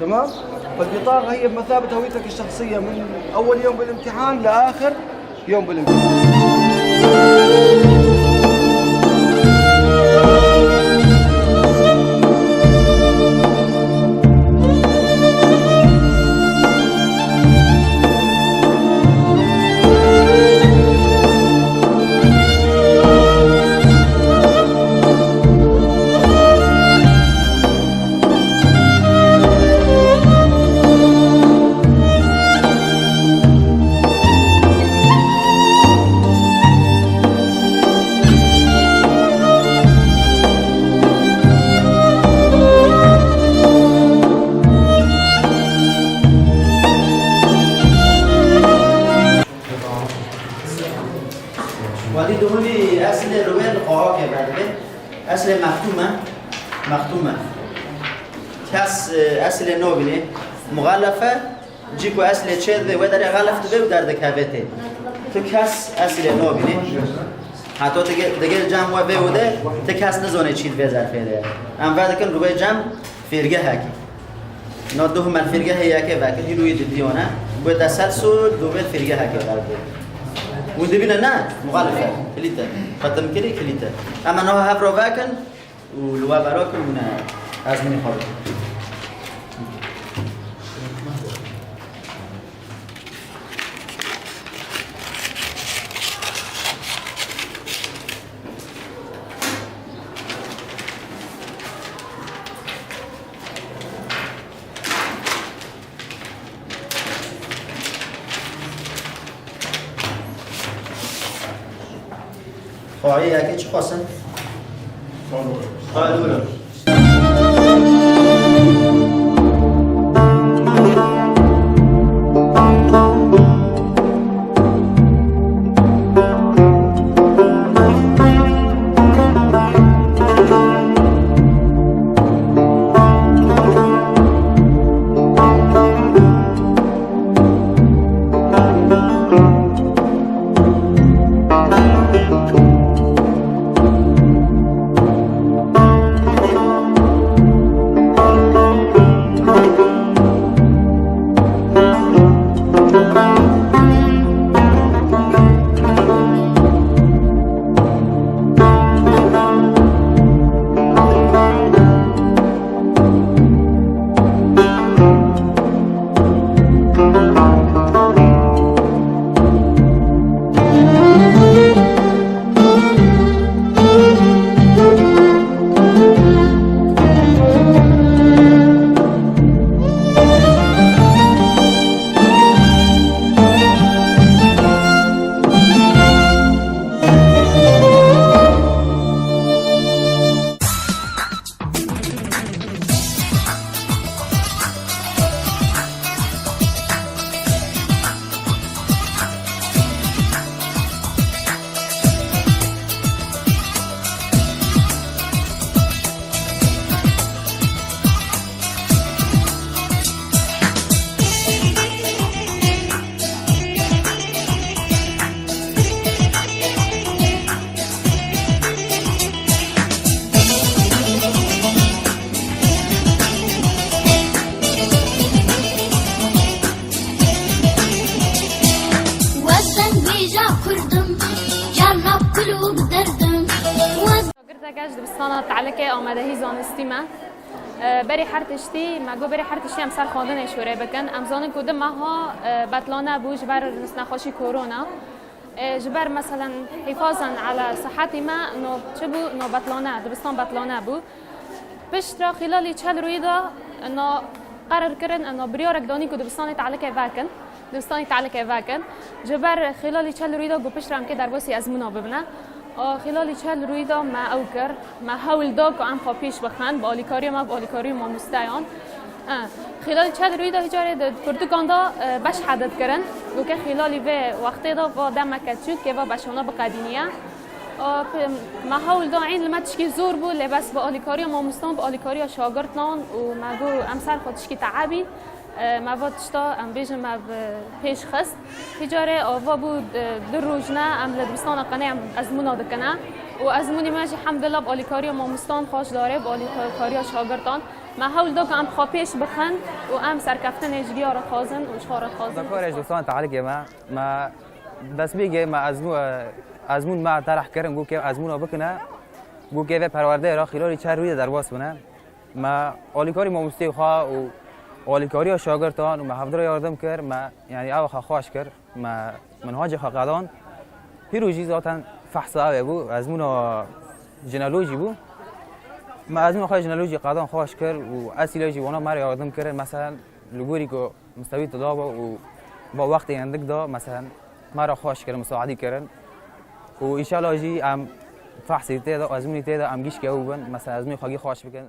تمام؟ فالبطاقة هي بمثابة هويتك الشخصية من أول يوم بالامتحان لآخر يوم بالامتحان. وادي دهوني أصل روين قاعة كبرده أصل مختومة كاس أصل نوبله مغلفة جيكو أصل شيء ودار غلفت به ودار دكابته تو كاس أصل نوبله حتی دیگر جمع و بوده تکاس نزونه چیل بذار فیده ام بعد کن روی جمع فرقه هاکی نادوه من فرقه هایی که وقتی روی دیونه باید تسلسل دوباره فرقه هاکی دارد ودبينا نا مغالفة كليتا ختم كلي كليتا أما نوها هفرو فاكن ولوا براكن من أزمني خالد خواهی اگه چی خواستن؟ خواهی دولار دبستان تعلقه آمده هی زانستی ما بری حرتشتی مگو بری حرتشتی هم سر خواندن شوره بکن امزان کدوم ماها بطلانه بو جبر نخاشی کرونا جبر مثلا حفاظا على صحتي ما انه چبو انه بطلانه دبستان بطلانه بو بشترا خلال چل رویدا انه قرار کردن انه بریارک دانی که دبستان تعلقه واکن دبستان تعلقه واکن جبر خلال چل رویدا گو پشترام که در واسی ازمونا ببنه خلال چل رویدا ما اوکر ما حاول دا که ام پیش بخن با آلیکاری ما مستعان خلال چل رویدا هجاره پرتوکان دا بش حدد کردن و که خلالی به وقتی دا و دم کتشود که و بشونا بقدینیه ما حاول داعین لما تشکی زور بود لباس با آلیکاری مامستان با آلیکاری شاگردان و ما گو امسال خود تشکی تعبی ما وقتشتا ام بیشم ما پیش خست تجاره آوا بود در روزنه ام لدبستان قناه از مناد کنه و از منی ماجی الحمد لله با آلیکاری مامستان خوش داره با آلیکاری شاگردان ما حاول دو که ام خاپیش بخن و ام سرکفتن اجگی را خازن و شخارت خازن کارش دوستان تعلیق ما بس میگه ما ازمون ما طرح کردم گو که ازمون رو بکنه گو که پرورده را خلال چند روز در باس بنه ما آلیکاری مامستی خواه و آلیکاری شاگردان و ما هفته یاردم کرد ما یعنی او خواهش کرد ما منهاج خاقدان پیروزی ذاتن فحص آوه بو ازمون جنالوجی بو ما ازمون خواهش جنالوجی قادان خواهش کرد و اصیل جوانا ما یاردم کرد مثلا لگوری که مستوی تدابه و با وقتی اندک دا مثلا ما را خواهش کرد مساعدی کردن و ان شاء الله جی ام فحصی تیدا ازمونی تیدا ام گیش که او بن مثلا ازمونی خواهی خواهش بکن